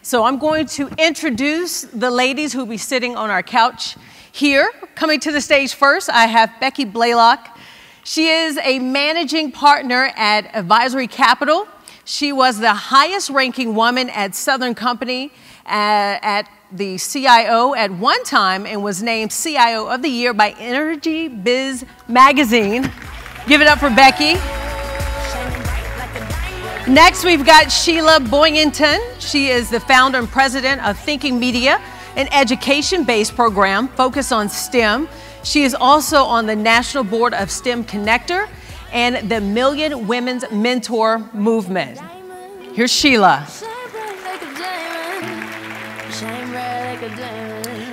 So I'm going to introduce the ladies who will be sitting on our couch here. Coming to the stage first, I have Becky Blaylock. She is a managing partner at Advisory Capital. She was the highest ranking woman at Southern Company at the CIO at one time and was named CIO of the Year by Energy Biz Magazine. Give it up for Becky. Next, we've got Sheila Boyington. She is the founder and president of Thinking Media, an education-based program focused on STEM. She is also on the National Board of STEM Connector and the Million Women's Mentor Movement. Here's Sheila.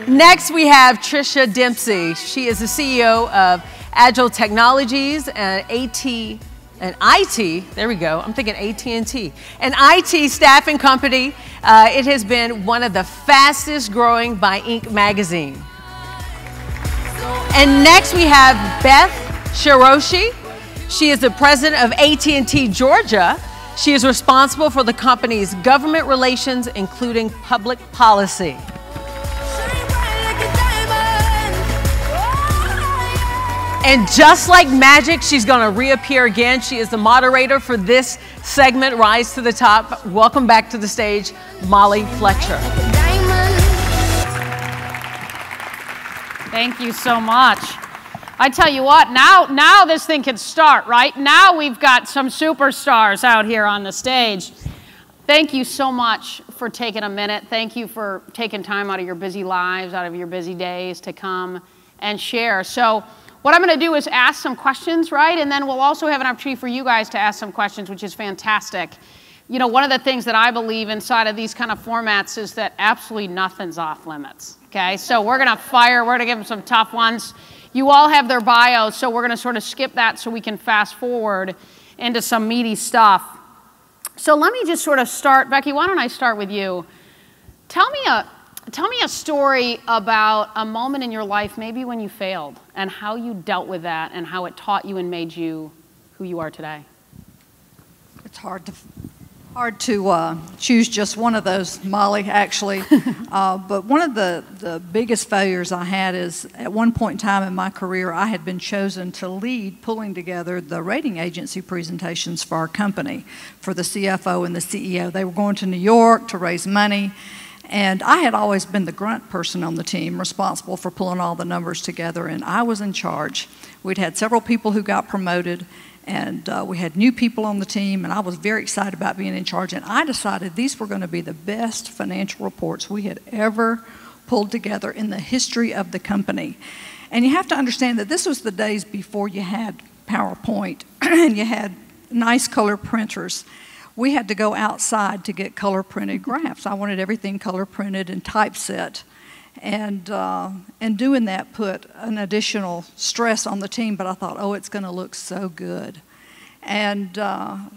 Next, we have Trisha Dempsey. She is the CEO of Agile Technologies and IT, there we go, I'm thinking AT&T, an IT staffing company. It has been one of the fastest growing by Inc. magazine. And next we have Beth Shiroshi. She is the president of AT&T Georgia. She is responsible for the company's government relations, including public policy. And just like magic, she's going to reappear again. She is the moderator for this segment, Rise to the Top. Welcome back to the stage, Molly Fletcher. Thank you so much. I tell you what, now this thing can start, right? Now we've got some superstars out here on the stage. Thank you so much for taking a minute. Thank you for taking time out of your busy lives, out of your busy days to come and share. So what I'm going to do is ask some questions, right? And then we'll also have an opportunity for you guys to ask some questions, which is fantastic. You know, one of the things that I believe inside of these kind of formats is that absolutely nothing's off limits, okay? So we're going to give them some tough ones. You all have their bios, so we're going to sort of skip that so we can fast forward into some meaty stuff. So let me just sort of start. Becky, why don't I start with you? Tell me a story about a moment in your life, maybe when you failed, and how you dealt with that and how it taught you and made you who you are today. It's hard to choose just one of those, Molly, actually. But one of the biggest failures I had is at one point in time in my career, I had been chosen to lead pulling together the rating agency presentations for our company, for the CFO and the CEO. They were going to New York to raise money. And I had always been the grunt person on the team, responsible for pulling all the numbers together, and I was in charge. We'd had several people who got promoted, and we had new people on the team, and I was very excited about being in charge. And I decided these were going to be the best financial reports we had ever pulled together in the history of the company. And you have to understand that this was the days before you had PowerPoint and you had nice color printers. We had to go outside to get color printed graphs. I wanted everything color printed and typeset. And doing that put an additional stress on the team, but I thought, oh, it's going to look so good. And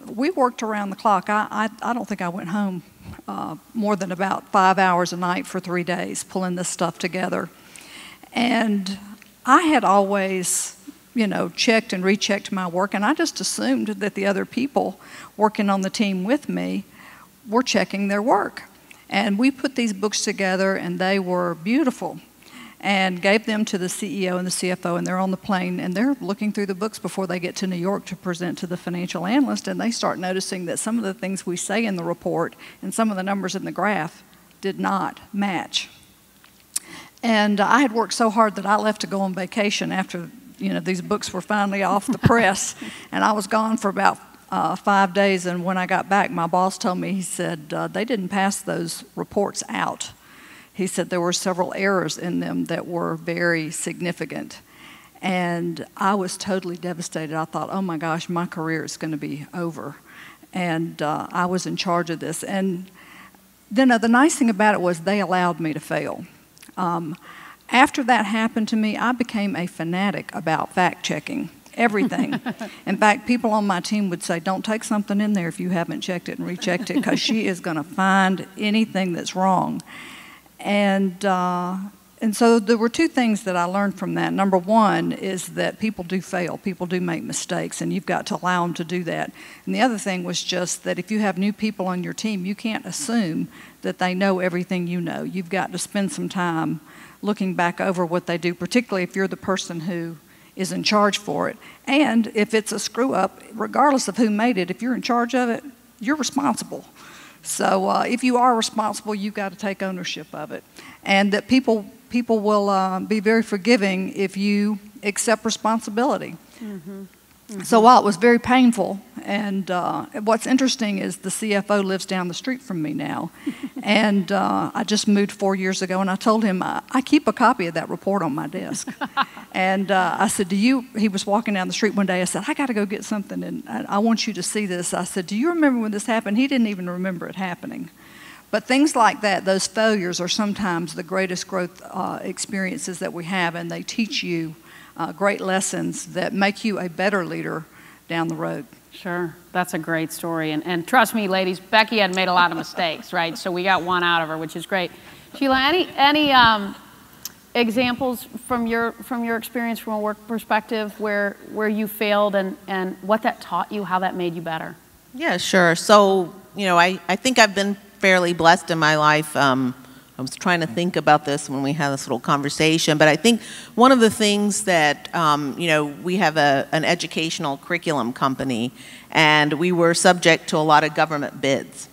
we worked around the clock. I don't think I went home more than about 5 hours a night for 3 days pulling this stuff together. And I had always, you know, checked and rechecked my work, and I just assumed that the other people working on the team with me were checking their work. And we put these books together, and they were beautiful, and gave them to the CEO and the CFO, and they're on the plane, and they're looking through the books before they get to New York to present to the financial analyst, and they start noticing that some of the things we say in the report and some of the numbers in the graph did not match. And I had worked so hard that I left to go on vacation after, you know, these books were finally off the press, and I was gone for about 5 days, and when I got back, my boss told me, he said, they didn't pass those reports out. He said there were several errors in them that were very significant. And I was totally devastated. I thought, oh my gosh, my career is going to be over. And I was in charge of this. And then the nice thing about it was they allowed me to fail. After that happened to me, I became a fanatic about fact-checking everything. In fact, people on my team would say, don't take something in there if you haven't checked it and rechecked it, because she is going to find anything that's wrong. And And so there were two things that I learned from that. Number one is that people do fail. People do make mistakes, and you've got to allow them to do that. And the other thing was just that if you have new people on your team, you can't assume that they know everything you know. You've got to spend some time looking back over what they do, particularly if you're the person who is in charge for it. And if it's a screw up, regardless of who made it, if you're in charge of it, you're responsible. So if you are responsible, you've got to take ownership of it. And that people will be very forgiving if you accept responsibility. Mm-hmm. Mm-hmm. So while it was very painful, and what's interesting is the CFO lives down the street from me now, and I just moved 4 years ago, and I told him, I keep a copy of that report on my desk. And I said, he was walking down the street one day, I said, I got to go get something, and I want you to see this. I said, do you remember when this happened? He didn't even remember it happening. But things like that, those failures are sometimes the greatest growth experiences that we have, and they teach you great lessons that make you a better leader down the road. Sure, that's a great story. And trust me, ladies, Becky had made a lot of mistakes, right? So we got one out of her, which is great. Sheila, any examples from your experience from a work perspective where you failed and what that taught you, how that made you better? Yeah, sure. So, I think I've been fairly blessed in my life. I was trying to think about this when we had this little conversation, but I think one of the things that, we have an educational curriculum company, and we were subject to a lot of government bids.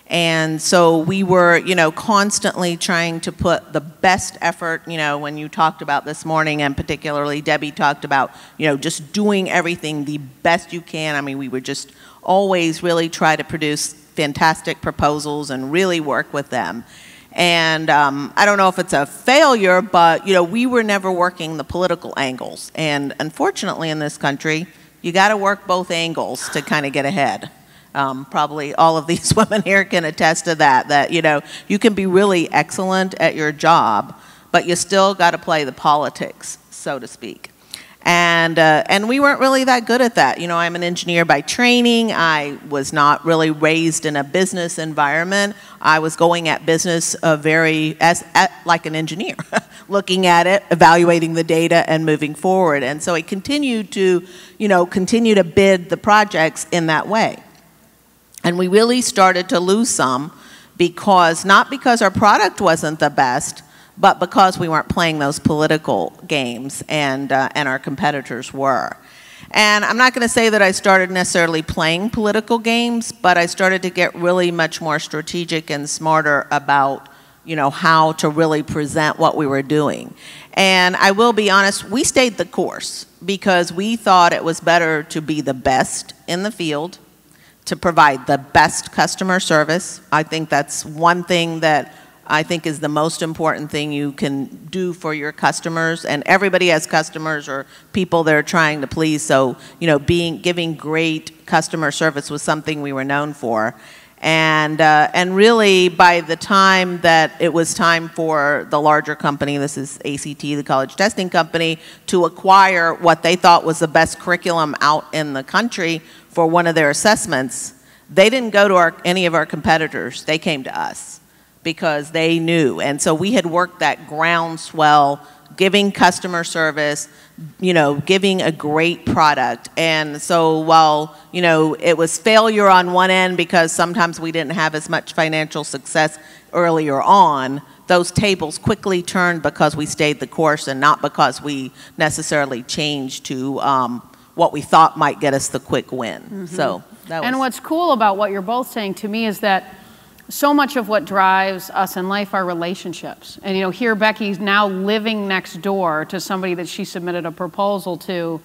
And so we were, constantly trying to put the best effort, when you talked about this morning, and particularly Debbie talked about, just doing everything the best you can. I mean, we would just always really try to produce fantastic proposals and really work with them. And I don't know if it's a failure, but, we were never working the political angles. And unfortunately in this country, you got to work both angles to kind of get ahead. Probably all of these women here can attest to that, you can be really excellent at your job, but you still got to play the politics, so to speak. And we weren't really that good at that. I'm an engineer by training. I was not really raised in a business environment. I was going at business like an engineer, looking at it, evaluating the data, and moving forward. And so I continued to, continue to bid the projects in that way. And we really started to lose some not because our product wasn't the best, but because we weren't playing those political games, and our competitors were. And I'm not going to say that I started necessarily playing political games, but I started to get really much more strategic and smarter about, how to really present what we were doing. And I will be honest, we stayed the course because we thought it was better to be the best in the field, to provide the best customer service. I think that's one thing that I think is the most important thing you can do for your customers, and everybody has customers or people they're trying to please. So, giving great customer service was something we were known for, and really by the time that it was time for the larger company, this is ACT, the college testing company, to acquire what they thought was the best curriculum out in the country for one of their assessments, they didn't go to any of our competitors. They came to us, because they knew. And so we had worked that groundswell, giving customer service, giving a great product. And so while, it was failure on one end because sometimes we didn't have as much financial success earlier on, those tables quickly turned because we stayed the course and not because we necessarily changed to what we thought might get us the quick win. Mm-hmm. So that was. And what's cool about what you're both saying to me is that so much of what drives us in life are relationships. And here Becky's now living next door to somebody that she submitted a proposal to.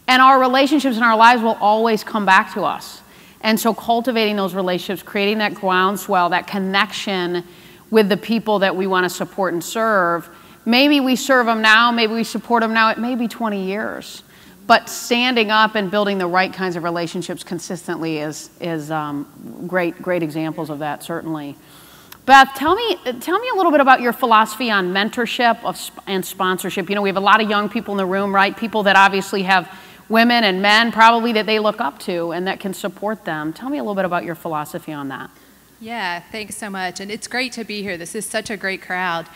And our relationships in our lives will always come back to us. And so cultivating those relationships, creating that groundswell, that connection with the people that we want to support and serve. Maybe we serve them now, maybe we support them now, it may be 20 years. But standing up and building the right kinds of relationships consistently is great examples of that, certainly. Beth, tell me a little bit about your philosophy on mentorship and sponsorship. We have a lot of young people in the room, right? People that obviously have women and men probably that they look up to and that can support them. Tell me a little bit about your philosophy on that. Yeah, thanks so much. And it's great to be here. This is such a great crowd.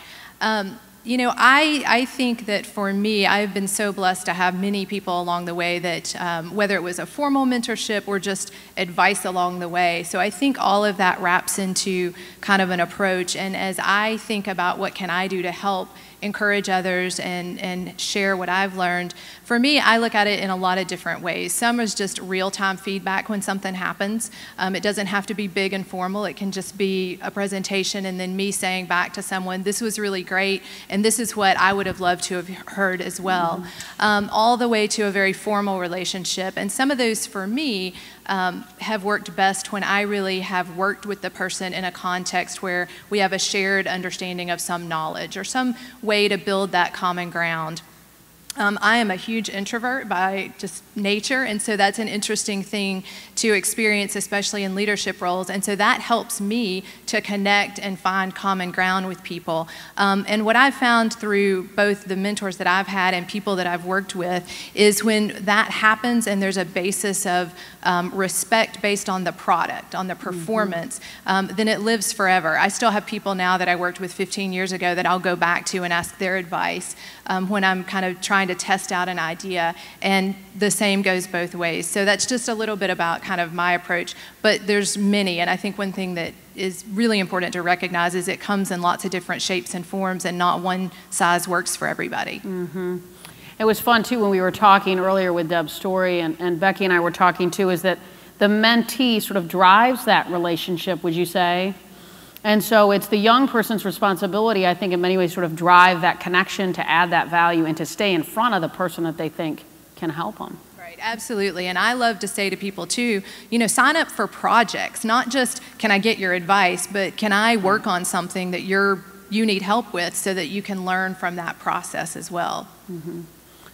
You know, I think that for me, I've been so blessed to have many people along the way that, whether it was a formal mentorship or just advice along the way. So I think all of that wraps into kind of an approach. And as I think about what can I do to help encourage others and share what I've learned, for me, I look at it in a lot of different ways. Some is just real-time feedback when something happens. It doesn't have to be big and formal. It can just be a presentation and then me saying back to someone, this was really great, and this is what I would have loved to have heard as well. All the way to a very formal relationship. And some of those, for me, have worked best when I really have worked with the person in a context where we have a shared understanding of some knowledge or some way to build that common ground. I am a huge introvert by just nature, and so that's an interesting thing to experience, especially in leadership roles, and so that helps me to connect and find common ground with people. And what I've found through both the mentors that I've had and people that I've worked with is when that happens and there's a basis of respect based on the product, on the performance, then it lives forever. I still have people now that I worked with 15 years ago that I'll go back to and ask their advice when I'm kind of trying to test out an idea, and the same goes both ways. So that's just a little bit about kind of my approach, but there's many, and I think one thing that is really important to recognize is it comes in lots of different shapes and forms, and not one size works for everybody. It was fun too when we were talking earlier with Deb's story, and Becky and I were talking too, is that the mentee sort of drives that relationship, would you say? And so it's the young person's responsibility, I think, in many ways, sort of drive that connection, to add that value, and to stay in front of the person that they think can help them. Right, absolutely. And I love to say to people too, you know, sign up for projects, not just can I get your advice, but can I work on something that you need help with so that you can learn from that process as well.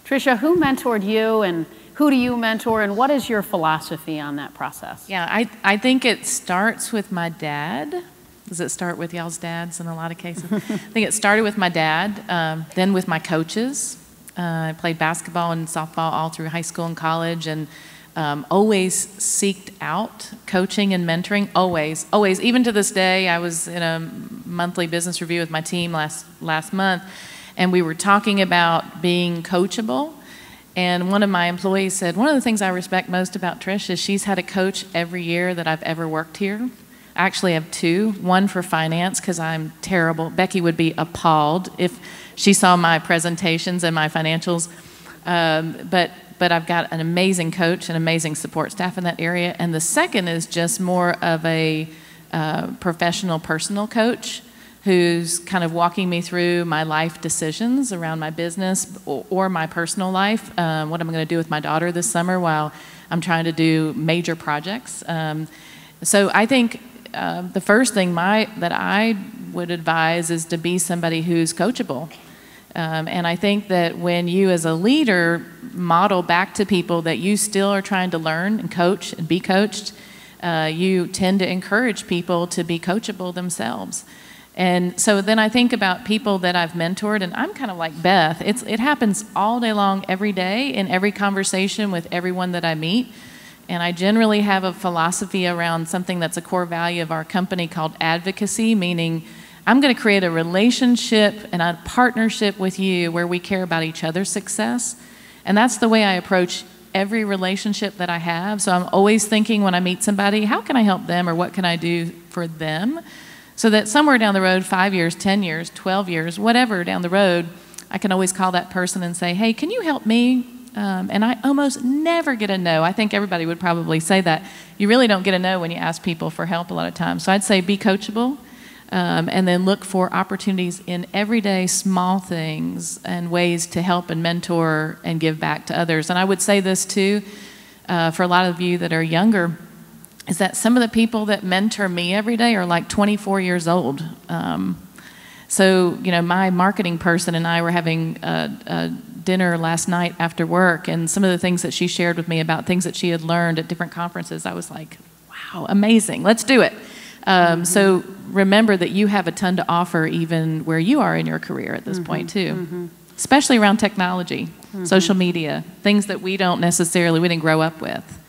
Tricia, who mentored you, and who do you mentor, and what is your philosophy on that process? Yeah, I think it starts with my dad. Does it start with y'all's dads in a lot of cases? I think it started with my dad, then with my coaches. I played basketball and softball all through high school and college, and always seeked out coaching and mentoring, always. Even to this day, I was in a monthly business review with my team last month, and we were talking about being coachable. And one of my employees said, one of the things I respect most about Trish is she's had a coach every year that I've ever worked here. I actually have two, one for finance because I'm terrible. Becky would be appalled if she saw my presentations and my financials. But I've got an amazing coach and amazing support staff in that area. And the second is just more of a professional, personal coach who's kind of walking me through my life decisions around my business or my personal life, what I'm going to do with my daughter this summer while I'm trying to do major projects. So I think the first thing that I would advise is to be somebody who's coachable. And I think that when you as a leader model back to people that you still are trying to learn and coach and be coached, you tend to encourage people to be coachable themselves. And so then I think about people that I've mentored, and I'm kind of like Beth. It happens all day long, every day, in every conversation with everyone that I meet. And I generally have a philosophy around something that's a core value of our company called advocacy, meaning I'm going to create a relationship and a partnership with you where we care about each other's success. And that's the way I approach every relationship that I have. So I'm always thinking when I meet somebody, how can I help them, or what can I do for them? So that somewhere down the road, 5 years, 10 years, 12 years, whatever down the road, I can always call that person and say, hey, can you help me? And I almost never get a no. I think everybody would probably say that. You really don't get a no when you ask people for help a lot of times. So I'd say be coachable, and then look for opportunities in everyday small things and ways to help and mentor and give back to others. And I would say this too, for a lot of you that are younger, is that some of the people that mentor me every day are like 24 years old. So, you know, my marketing person and I were having a dinner last night after work, and some of the things that she shared with me about things that she had learned at different conferences, I was like, wow, amazing, let's do it. So remember that you have a ton to offer even where you are in your career at this point too, especially around technology, social media, things that we didn't grow up with.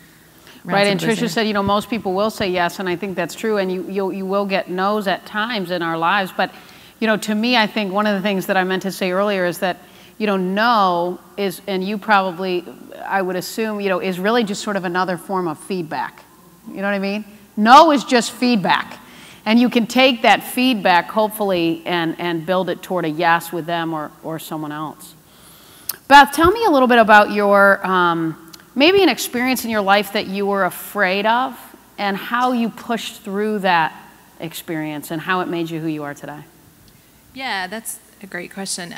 Right, and Tricia said, you know, most people will say yes, and I think that's true, and you will get no's at times in our lives, but You know, to me, I think one of the things that I meant to say earlier is that, you know, no is, and you probably, I would assume, you know, is really just sort of another form of feedback. You know what I mean? No is just feedback. And you can take that feedback, hopefully, and build it toward a yes with them or someone else. Beth, tell me a little bit about your, maybe an experience in your life that you were afraid of and how you pushed through that experience and how it made you who you are today. Yeah, that's a great question.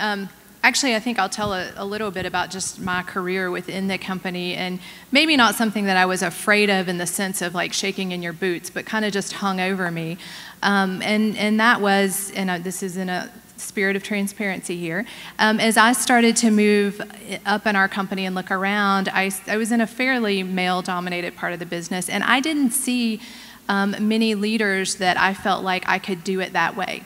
Actually, I think I'll tell a little bit about just my career within the company, and maybe not something that I was afraid of in the sense of like shaking in your boots, but kind of just hung over me. And that was, and this is in a spirit of transparency here, as I started to move up in our company and look around, I was in a fairly male-dominated part of the business, and I didn't see many leaders that I felt like I could do it that way.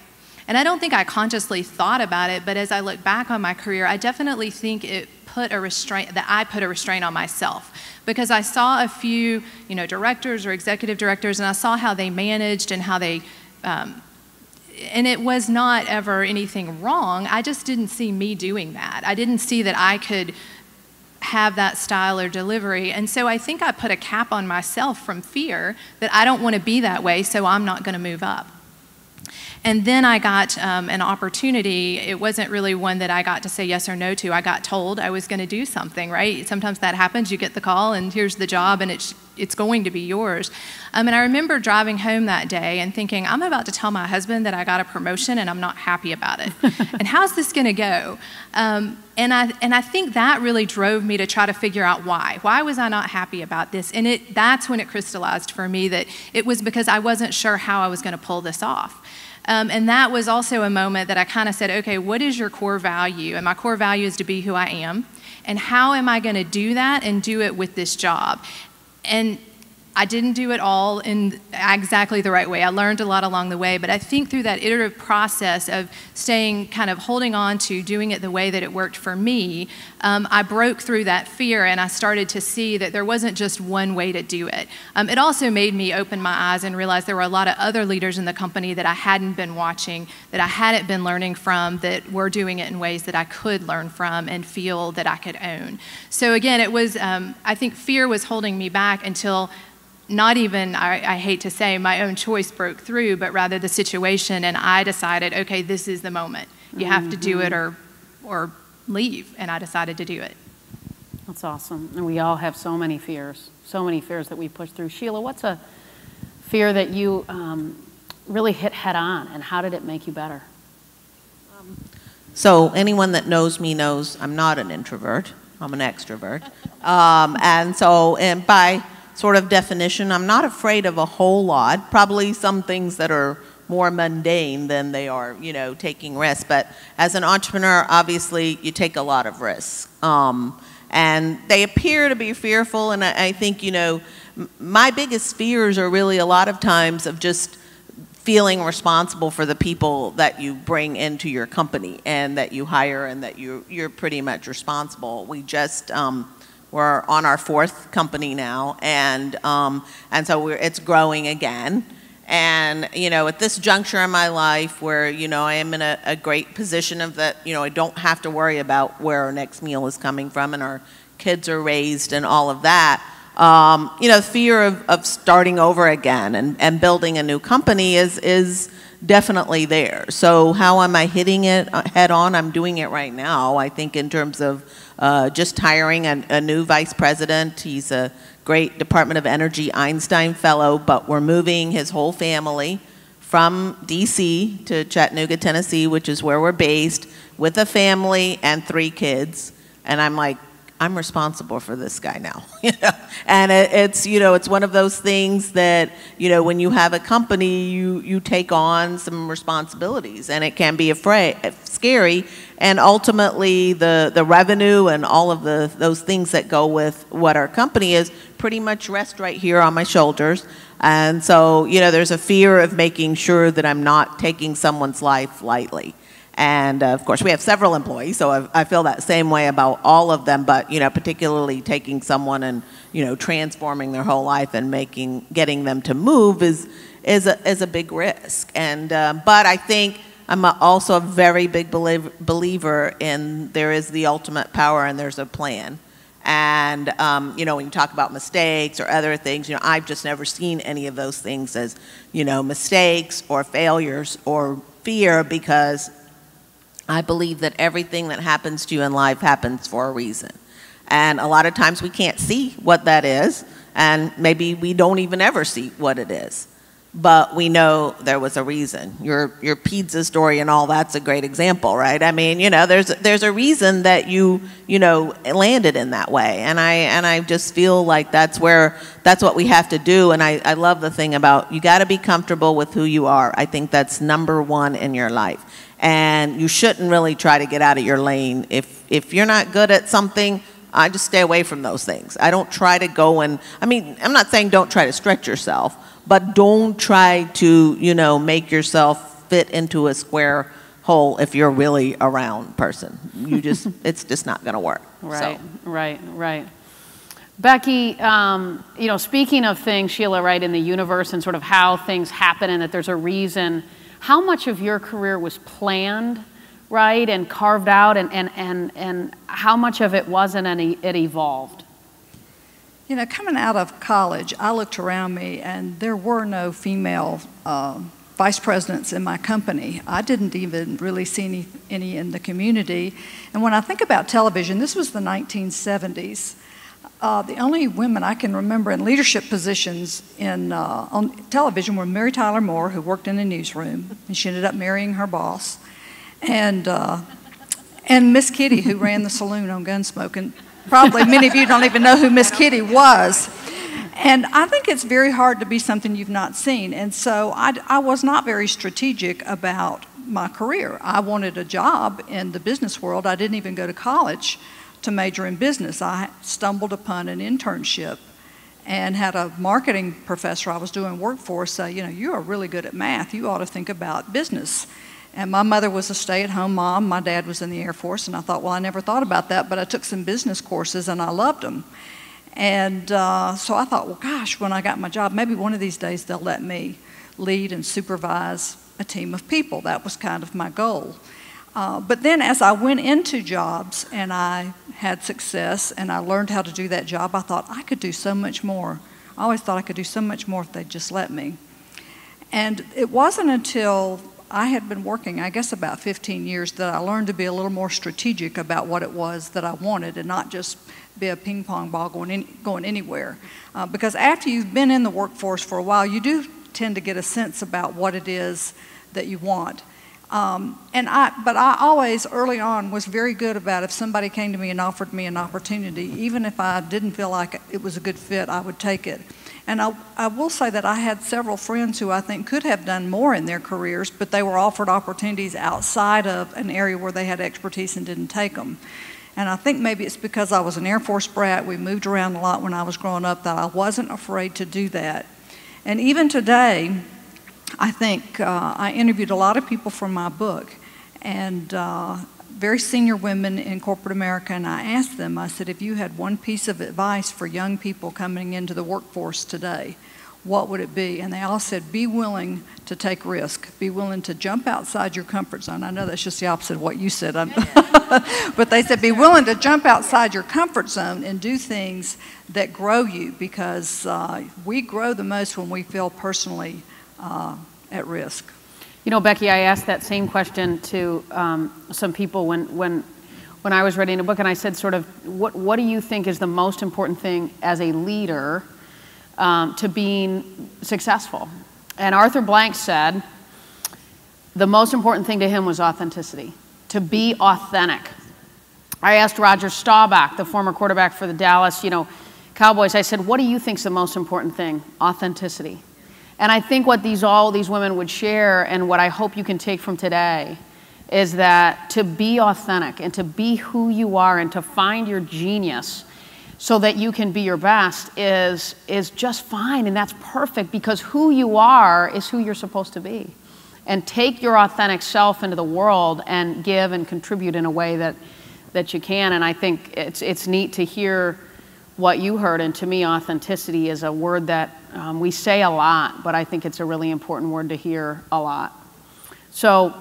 And I don't think I consciously thought about it, but as I look back on my career, I definitely think it put a restraint, that I put a restraint on myself, because I saw a few, you know, directors or executive directors, and I saw how they managed and how they, and it was not ever anything wrong. I just didn't see me doing that. I didn't see that I could have that style or delivery. And so I think I put a cap on myself from fear that I don't want to be that way, so I'm not going to move up. And then I got an opportunity. It wasn't really one that I got to say yes or no to. I got told I was going to do something, right? Sometimes that happens. You get the call, and here's the job, and it's going to be yours. And I remember driving home that day and thinking, I'm about to tell my husband that I got a promotion, and I'm not happy about it. And how's this going to go? And I think that really drove me to try to figure out why. Why was I not happy about this? And that's when it crystallized for me that it was because I wasn't sure how I was going to pull this off. And that was also a moment that I kind of said, okay, what is your core value? And my core value is to be who I am. And how am I going to do that and do it with this job? And I didn't do it all in exactly the right way. I learned a lot along the way, but I think through that iterative process of staying, kind of holding on to doing it the way that it worked for me, I broke through that fear, and I started to see that there wasn't just one way to do it. It also made me open my eyes and realize there were a lot of other leaders in the company that I hadn't been watching, that I hadn't been learning from, that were doing it in ways that I could learn from and feel that I could own. So again, it was, I think fear was holding me back until not even, I hate to say, my own choice broke through, but rather the situation, and I decided, okay, this is the moment. You have to do it or leave, and I decided to do it. That's awesome. And we all have so many fears that we push through. Sheila, what's a fear that you really hit head on, and how did it make you better? So anyone that knows me knows I'm not an introvert. I'm an extrovert. And by sort of definition, I'm not afraid of a whole lot, probably some things that are more mundane than they are, you know, taking risks. But as an entrepreneur, obviously, you take a lot of risks. And they appear to be fearful, and I think, you know, my biggest fears are really a lot of times of just feeling responsible for the people that you bring into your company and that you hire and that you're pretty much responsible. We just we're on our 4th company now, and so it's growing again. And, you know, at this juncture in my life where, you know, I am in a great position of that, you know, I don't have to worry about where our next meal is coming from and our kids are raised and all of that, you know, fear of starting over again and building a new company is definitely there. So how am I hitting it head on? I'm doing it right now, I think, in terms of just hiring a new vice president. He's a great Department of Energy Einstein Fellow, but we're moving his whole family from DC to Chattanooga, Tennessee, which is where we're based, with a family and 3 kids. And I'm like, I'm responsible for this guy now, you know? And it's, you know, it's one of those things that, you know, when you have a company, you take on some responsibilities, and it can be scary, and ultimately the revenue and all of those things that go with what our company is pretty much rest right here on my shoulders. And so, you know, there's a fear of making sure that I'm not taking someone's life lightly. And of course, we have several employees, so I feel that same way about all of them. But, you know, particularly taking someone and, you know, transforming their whole life and getting them to move is a big risk. And but I think also a very big believer in there is the ultimate power and there's a plan. And, you know, when you talk about mistakes or other things, you know, I've just never seen any of those things as, you know, mistakes or failures or fear, because I believe that everything that happens to you in life happens for a reason. And a lot of times we can't see what that is, and maybe we don't even ever see what it is. But we know there was a reason. Your pizza story and all that's a great example, right? I mean, you know, there's a reason that you know, landed in that way. And I just feel like that's what we have to do. And I love the thing about you got to be comfortable with who you are. I think that's number one in your life. And you shouldn't really try to get out of your lane. If you're not good at something, I just stay away from those things. I don't try to go and, I mean, I'm not saying don't try to stretch yourself, but don't try to, you know, make yourself fit into a square hole if you're really a round person. You just, it's just not going to work. Right, so. right. Becky, you know, speaking of things, Sheila, right, in the universe and sort of how things happen and that there's a reason, how much of your career was planned, right, and carved out, and how much of it wasn't and it evolved? You know, coming out of college, I looked around me and there were no female vice presidents in my company. I didn't even really see any in the community. And when I think about television, this was the 1970s. The only women I can remember in leadership positions on television were Mary Tyler Moore, who worked in the newsroom, and she ended up marrying her boss, and Miss Kitty, who ran the saloon on Gunsmoke. And probably many of you don't even know who Miss Kitty was. And I think it's very hard to be something you've not seen. And so I was not very strategic about my career. I wanted a job in the business world. I didn't even go to college to major in business. I stumbled upon an internship and had a marketing professor I was doing work for say, you know, you are really good at math. You ought to think about business. And my mother was a stay-at-home mom. My dad was in the Air Force, and I thought, well, I never thought about that, but I took some business courses, and I loved them. And so I thought, well, gosh, when I got my job, maybe one of these days they'll let me lead and supervise a team of people. That was kind of my goal. But then as I went into jobs and I had success and I learned how to do that job, I thought I could do so much more. I always thought I could do so much more if they'd just let me. And it wasn't until I had been working, I guess, about 15 years that I learned to be a little more strategic about what it was that I wanted and not just be a ping pong ball going anywhere. Because after you've been in the workforce for a while, you do tend to get a sense about what it is that you want. But I always, early on, was very good about if somebody came to me and offered me an opportunity, even if I didn't feel like it was a good fit, I would take it. And I will say that I had several friends who I think could have done more in their careers, but they were offered opportunities outside of an area where they had expertise and didn't take them. And I think maybe it's because I was an Air Force brat, we moved around a lot when I was growing up, that I wasn't afraid to do that. And even today, I think I interviewed a lot of people from my book, and very senior women in corporate America, and I asked them, I said, if you had one piece of advice for young people coming into the workforce today, what would it be? And they all said, be willing to take risk, be willing to jump outside your comfort zone. I know that's just the opposite of what you said, but they said, be willing to jump outside your comfort zone and do things that grow you, because we grow the most when we feel personally at risk. You know, Becky, I asked that same question to some people when I was writing a book, and I said sort of, what do you think is the most important thing as a leader to being successful? And Arthur Blank said the most important thing to him was authenticity, to be authentic. I asked Roger Staubach, the former quarterback for the Dallas, Cowboys, I said, what do you think is the most important thing? Authenticity. And I think what all these women would share, and what I hope you can take from today, is that to be authentic and to be who you are and to find your genius so that you can be your best is just fine, and that's perfect, because who you are is who you're supposed to be. And take your authentic self into the world and give and contribute in a way that you can. And I think it's neat to hear what you heard, and to me, authenticity is a word that we say a lot, but I think it's a really important word to hear a lot. So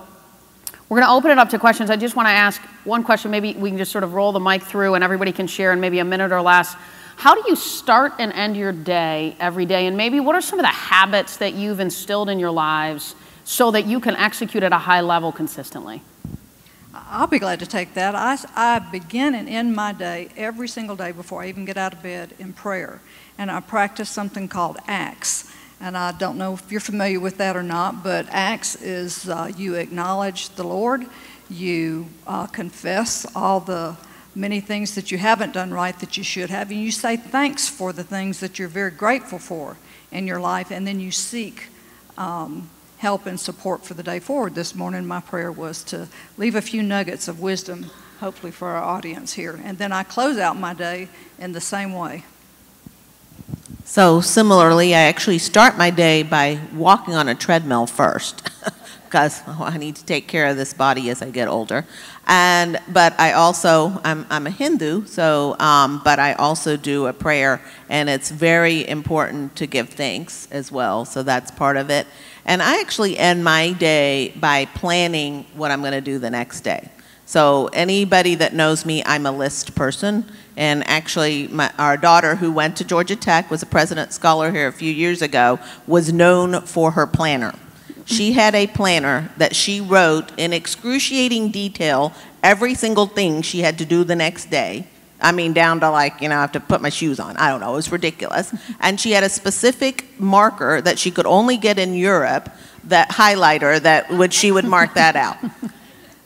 We're going to open it up to questions. I just want to ask one question. Maybe we can just sort of roll the mic through and everybody can share in maybe a minute or less. How do you start and end your day every day? And maybe what are some of the habits that you've instilled in your lives so that you can execute at a high level consistently? I'll be glad to take that. I begin and end my day every single day before I even get out of bed in prayer. And I practice something called ACTS. And I don't know if you're familiar with that or not, but ACTS is you acknowledge the Lord, you confess all the many things that you haven't done right that you should have, and you say thanks for the things that you're very grateful for in your life, and then you seek help and support for the day forward. This morning my prayer was to leave a few nuggets of wisdom, hopefully for our audience here, and then I close out my day in the same way. So similarly, I actually start my day by walking on a treadmill first because I need to take care of this body as I get older. But I also, I'm a Hindu, so, but I also do a prayer, and it's very important to give thanks as well, so that's part of it. And I actually end my day by planning what I'm going to do the next day. So anybody that knows me, I'm a list person. And actually, our daughter, who went to Georgia Tech, was a President's Scholar here a few years ago, was known for her planner. She had a planner that she wrote in excruciating detail every single thing she had to do the next day. I mean, down to like, I have to put my shoes on. I don't know, it was ridiculous. And she had a specific marker that she could only get in Europe, that highlighter, that she would mark that out.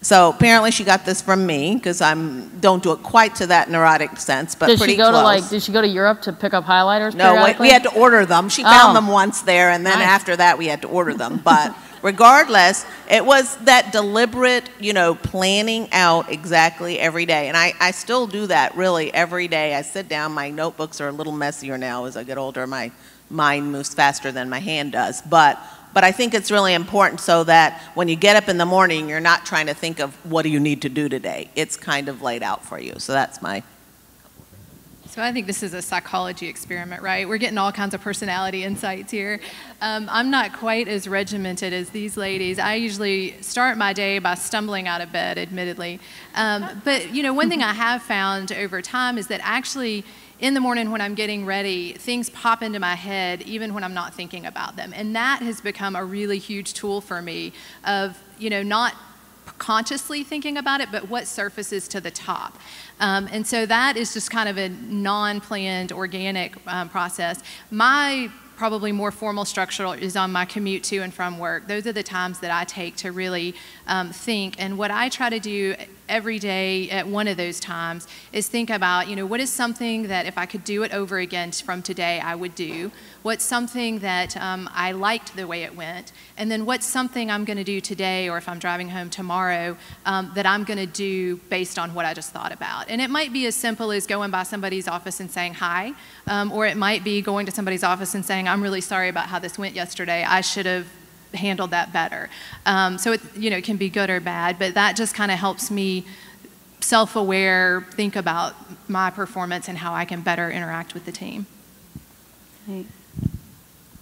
So apparently she got this from me, because I don't do it quite to that neurotic sense, but pretty close. Did she go to Europe to pick up highlighters? No, we had to order them. She found them once there, and then after that we had to order them. But regardless, it was that deliberate, planning out exactly every day. And I still do that really every day. I sit down, my notebooks are a little messier now as I get older. My mind moves faster than my hand does. But I think it's really important so that when you get up in the morning, you're not trying to think of what do you need to do today. It's kind of laid out for you. So that's my... So I think this is a psychology experiment, right? We're getting all kinds of personality insights here. I'm not quite as regimented as these ladies. I usually start my day by stumbling out of bed, admittedly. But, one thing I have found over time is that actually in the morning when I'm getting ready, things pop into my head even when I'm not thinking about them. And that has become a really huge tool for me of, not consciously thinking about it, but what surfaces to the top. And so that is just kind of a non-planned, organic process. My probably more formal structure is on my commute to and from work. Those are the times that I take to really think. And what I try to do every day at one of those times is think about, what is something that if I could do it over again from today, I would do? What's something that I liked the way it went? And then what's something I'm going to do today, or if I'm driving home tomorrow, that I'm going to do based on what I just thought about? And it might be as simple as going by somebody's office and saying hi, or it might be going to somebody's office and saying, I'm really sorry about how this went yesterday. I should have handled that better. So it can be good or bad, but that just kind of helps me self-aware, think about my performance and how I can better interact with the team.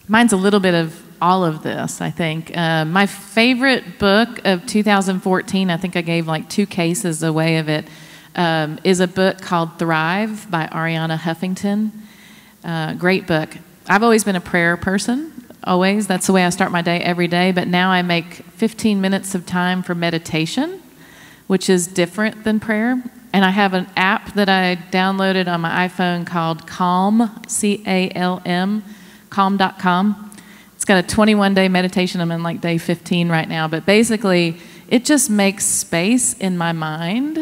Mine's a little bit of all of this, I think. My favorite book of 2014, I think I gave like 2 cases away of it, is a book called Thrive by Arianna Huffington. Great book. I've always been a prayer person, always. That's the way I start my day every day, but now I make 15 minutes of time for meditation, which is different than prayer. And I have an app that I downloaded on my iPhone called Calm, C-A-L-M, calm.com. It's got a 21-day meditation. I'm in like day 15 right now. But basically, it just makes space in my mind.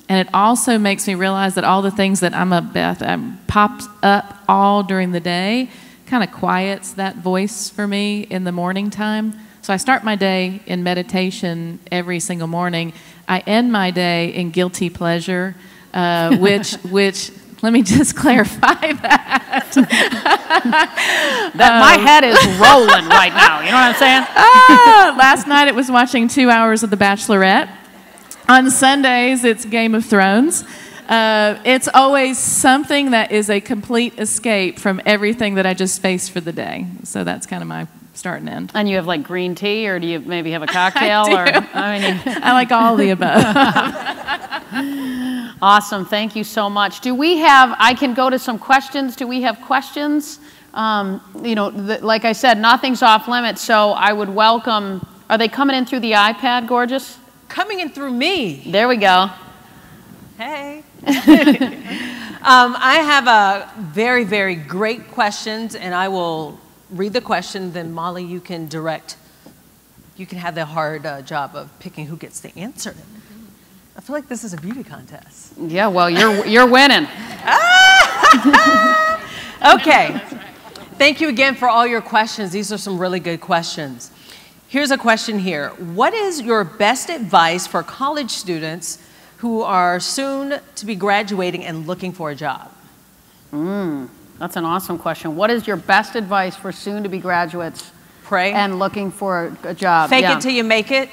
And it also makes me realize that all the things that pops up all during the day kind of quiets that voice for me in the morning time. So I start my day in meditation every single morning. I end my day in guilty pleasure, which let me just clarify that. My head is rolling right now. You know what I'm saying? Last night it was watching 2 hours of The Bachelorette. On Sundays, it's Game of Thrones. It's always something that is a complete escape from everything that I just faced for the day. So that's kind of my start and end. And you have like green tea, or do you maybe have a cocktail? I like all of the above. Awesome, thank you so much. Do we have, I can go to some questions. Do we have questions? You know, like I said, nothing's off limits, so I would welcome, are they coming in through the iPad, Gorgeous? Coming in through me. There we go. Hey. I have a very, very great questions, and I will read the question, then Molly, you can have the hard job of picking who gets to answer it. I feel like this is a beauty contest. Yeah, well, you're winning. Okay. Thank you again for all your questions. These are some really good questions. Here's a question here. What is your best advice for college students who are soon to be graduating and looking for a job? That's an awesome question. What is your best advice for soon-to-be graduates Pray. and looking for a job? Fake it till you make it.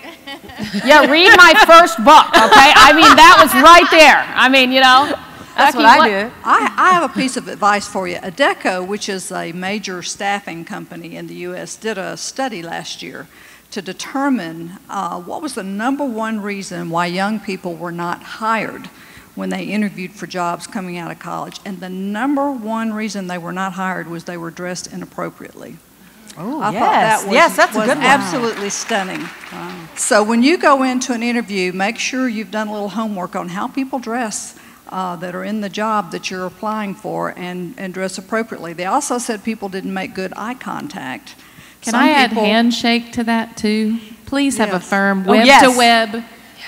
Yeah, read my first book, okay? I mean, that was right there. I mean, you know. That's what I did. I have a piece of advice for you. Adecco, which is a major staffing company in the U.S., did a study last year to determine what was the #1 reason why young people were not hired when they interviewed for jobs coming out of college. And the #1 reason they were not hired was they were dressed inappropriately. Oh, I thought that was, yes, that's a good one. Absolutely stunning. So when you go into an interview, make sure you've done a little homework on how people dress that are in the job that you're applying for, and dress appropriately. They also said people didn't make good eye contact. Can I add handshake to that too? Please have a firm yes. web-to-web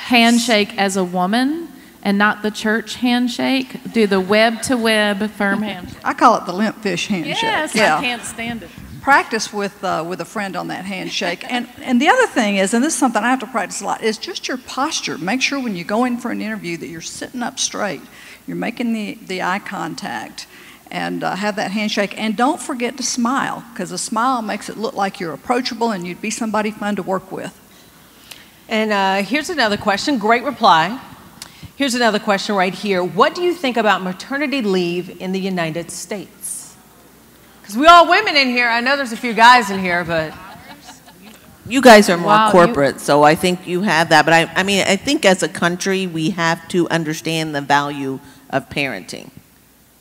handshake as a woman, and not the church handshake. Do the web-to-web firm handshake. I call it the limp fish handshake. Yes, yeah. I can't stand it. Practice with a friend on that handshake. And the other thing is, and this is something I have to practice a lot, is just your posture. Make sure when you go in for an interview that you're sitting up straight, you're making the eye contact, and have that handshake. And don't forget to smile, because a smile makes it look like you're approachable and you'd be somebody fun to work with. And here's another question. Great reply. Here's another question right here. What do you think about maternity leave in the United States? Because we all women in here. I know there's a few guys in here, but... You guys are more corporate, so I think you have that. But I mean, I think as a country, we have to understand the value of parenting.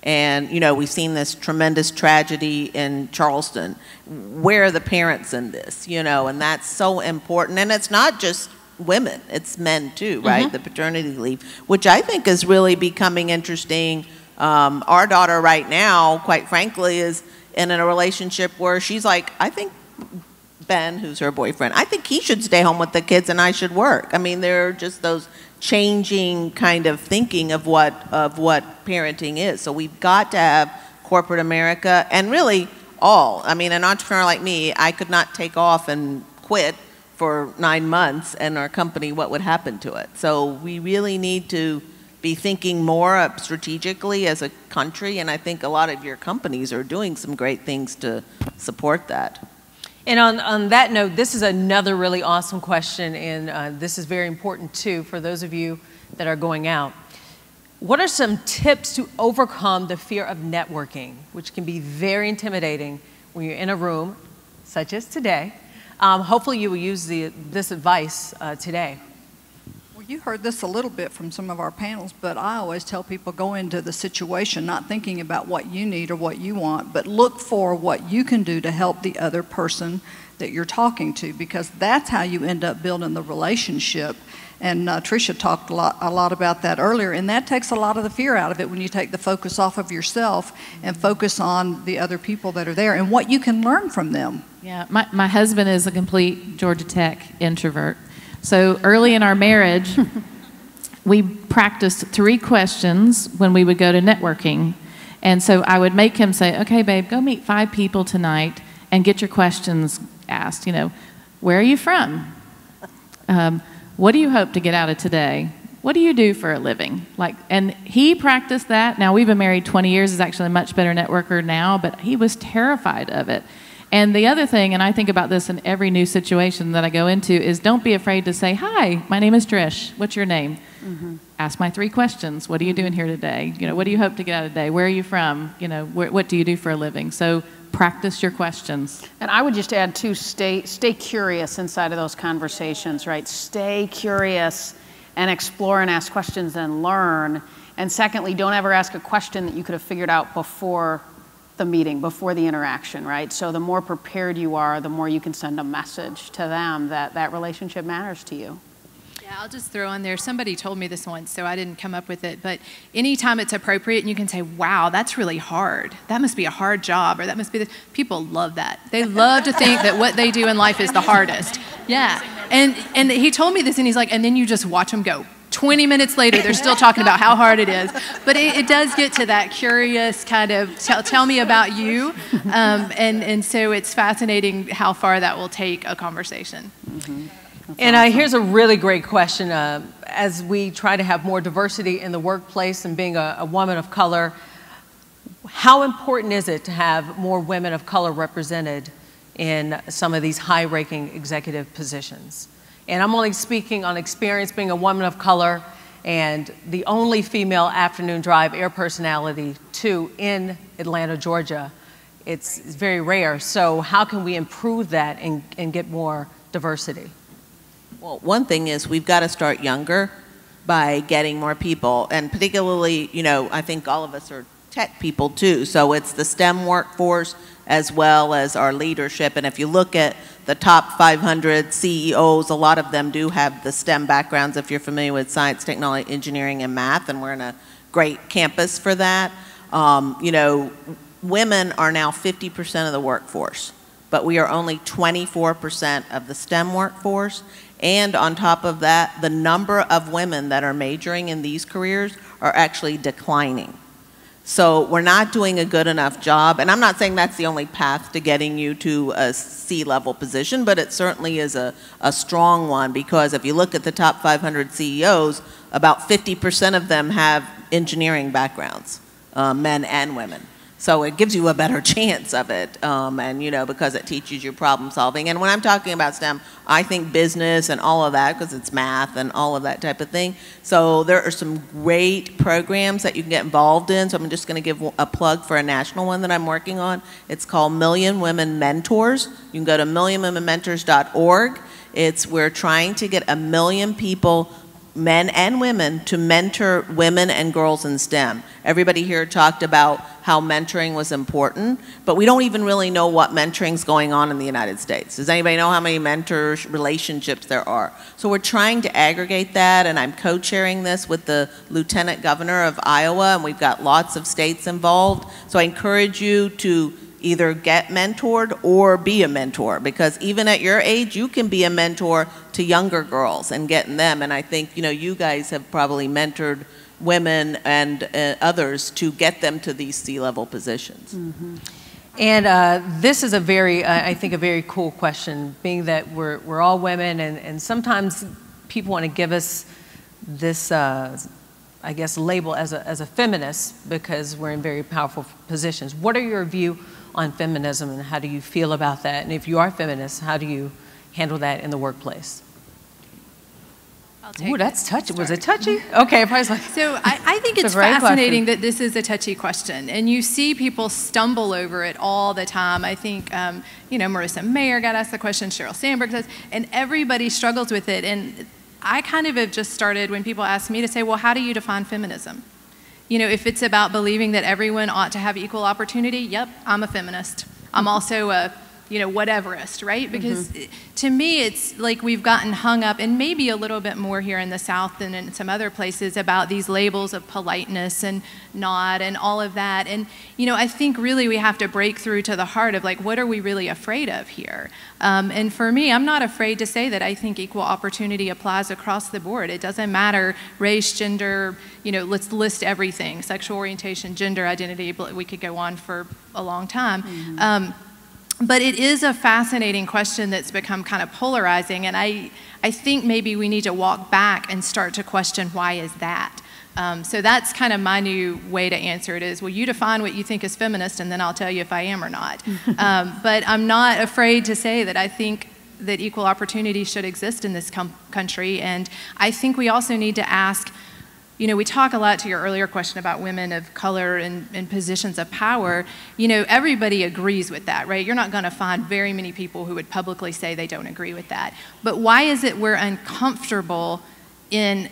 And, you know, we've seen this tremendous tragedy in Charleston. Where are the parents in this, you know? And that's so important. And it's not just women, it's men too, right? The paternity leave, which I think is really becoming interesting. Our daughter right now, quite frankly, is in a relationship where she's like, I think Ben, who's her boyfriend, I think he should stay home with the kids and I should work. I mean, there are just those changing kind of thinking of what parenting is. So we've got to have corporate America, and really all. I mean, an entrepreneur like me, I could not take off and quit for 9 months and our company, what would happen to it? So we really need to be thinking more strategically as a country, and I think a lot of your companies are doing some great things to support that. And on that note, this is another really awesome question, and this is very important too for those of you that are going out. What are some tips to overcome the fear of networking, which can be very intimidating when you're in a room, such as today? Hopefully you will use this advice today. Well, you heard this a little bit from some of our panels, but I always tell people go into the situation not thinking about what you need or what you want, but look for what you can do to help the other person that you're talking to, because that's how you end up building the relationship. And Tricia talked a lot about that earlier, and that takes a lot of the fear out of it when you take the focus off of yourself and focus on the other people that are there and what you can learn from them. Yeah, my husband is a complete Georgia Tech introvert. So early in our marriage, we practiced 3 questions when we would go to networking. And so I would make him say, okay, babe, go meet 5 people tonight and get your questions asked. You know, where are you from? What do you hope to get out of today? What do you do for a living? And he practiced that. Now, we've been married 20 years. He's actually a much better networker now, but he was terrified of it. And the other thing, and I think about this in every new situation that I go into, is don't be afraid to say, hi, my name is Trish. What's your name? Ask my 3 questions. What are you doing here today? You know, what do you hope to get out of today? Where are you from? You know, what do you do for a living? So practice your questions. And I would just add too, stay curious inside of those conversations, right? Stay curious and explore and ask questions and learn. And secondly, don't ever ask a question that you could have figured out before the meeting, before the interaction, right? So the more prepared you are, the more you can send a message to them that that relationship matters to you. Yeah, I'll just throw on there, somebody told me this once, so I didn't come up with it, but anytime it's appropriate and you can say, wow, that's really hard. That must be a hard job, or that must be the, people love that. They love to think that what they do in life is the hardest. Yeah, and he told me this, and he's like, and then you just watch them go. 20 minutes later, they're still talking about how hard it is. But it does get to that curious kind of, tell me about you. And so it's fascinating how far that will take a conversation. Mm-hmm. And here's a really great question. As we try to have more diversity in the workplace and being a woman of color, how important is it to have more women of color represented in some of these high-ranking executive positions? And I'm only speaking on experience being a woman of color and the only female afternoon drive air personality too in Atlanta, Georgia. It's very rare. So how can we improve that and get more diversity? Well, one thing is we've got to start younger by getting more people. And particularly, you know, I think all of us are tech people too. So it's the STEM workforce as well as our leadership. And if you look at the top 500 CEOs, a lot of them do have the STEM backgrounds, if you're familiar with science, technology, engineering, and math, and we're in a great campus for that. You know, women are now 50% of the workforce, but we are only 24% of the STEM workforce. And on top of that, the number of women that are majoring in these careers are actually declining. So we're not doing a good enough job, and I'm not saying that's the only path to getting you to a C-level position, but it certainly is a strong one, because if you look at the top 500 CEOs, about 50% of them have engineering backgrounds, men and women. So it gives you a better chance of it, and you know, because it teaches you problem solving. And when I'm talking about STEM, I think business and all of that, because it's math and all of that type of thing. So there are some great programs that you can get involved in. So I'm just going to give a plug for a national one that I'm working on. It's called Million Women Mentors. You can go to millionwomenmentors.org. We're trying to get 1 million people, men and women, to mentor women and girls in STEM. Everybody here talked about how mentoring was important, but we don't even really know what mentoring's going on in the United States. Does anybody know how many mentors relationships there are? So we're trying to aggregate that, and I'm co-chairing this with the Lieutenant Governor of Iowa, and we've got lots of states involved. So I encourage you to either get mentored or be a mentor, because even at your age, you can be a mentor to younger girls and getting them. And I think, you know, you guys have probably mentored women and others to get them to these C-level positions. Mm-hmm. And this is a very, I think, a very cool question, being that we're all women, and sometimes people want to give us this, I guess, label as a feminist because we're in very powerful positions. What are your view on feminism, and how do you feel about that? And if you are feminist, how do you handle that in the workplace? Ooh, that's touchy. Was it touchy? Okay, everybody's like. So I think it's fascinating that this is a touchy question, and you see people stumble over it all the time. I think, you know, Marissa Mayer got asked the question, Sheryl Sandberg does, and everybody struggles with it. And I kind of have just started, when people ask me, to say, well, how do you define feminism? You know, if it's about believing that everyone ought to have equal opportunity, yep, I'm a feminist. I'm also a, you know, whateverist, right? Because to me, it's like we've gotten hung up, and maybe a little bit more here in the South than in some other places, about these labels of politeness and nod and all of that. And, you know, I think really we have to break through to the heart of, like, what are we really afraid of here? And for me, I'm not afraid to say that I think equal opportunity applies across the board. It doesn't matter race, gender, you know, let's list everything, sexual orientation, gender identity, we could go on for a long time. But it is a fascinating question that's become kind of polarizing, and I think maybe we need to walk back and start to question, why is that? So that's kind of my new way to answer it is, well, you define what you think is feminist, and then I'll tell you if I am or not. But I'm not afraid to say that I think that equal opportunity should exist in this country, and I think we also need to ask, you know, we talk a lot to your earlier question about women of color in positions of power. You know, everybody agrees with that, right? You're not going to find very many people who would publicly say they don't agree with that. But why is it we're uncomfortable in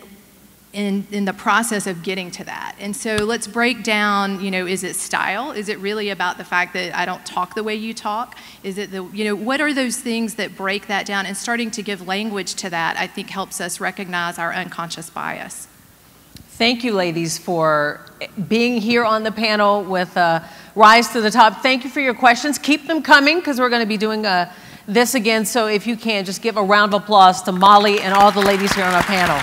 the process of getting to that? And so let's break down, you know, is it style? Is it really about the fact that I don't talk the way you talk? Is it you know, what are those things that break that down? And starting to give language to that, I think, helps us recognize our unconscious bias. Thank you, ladies, for being here on the panel with Rise to the Top. Thank you for your questions. Keep them coming, because we're going to be doing this again. So if you can, just give a round of applause to Molly and all the ladies here on our panel.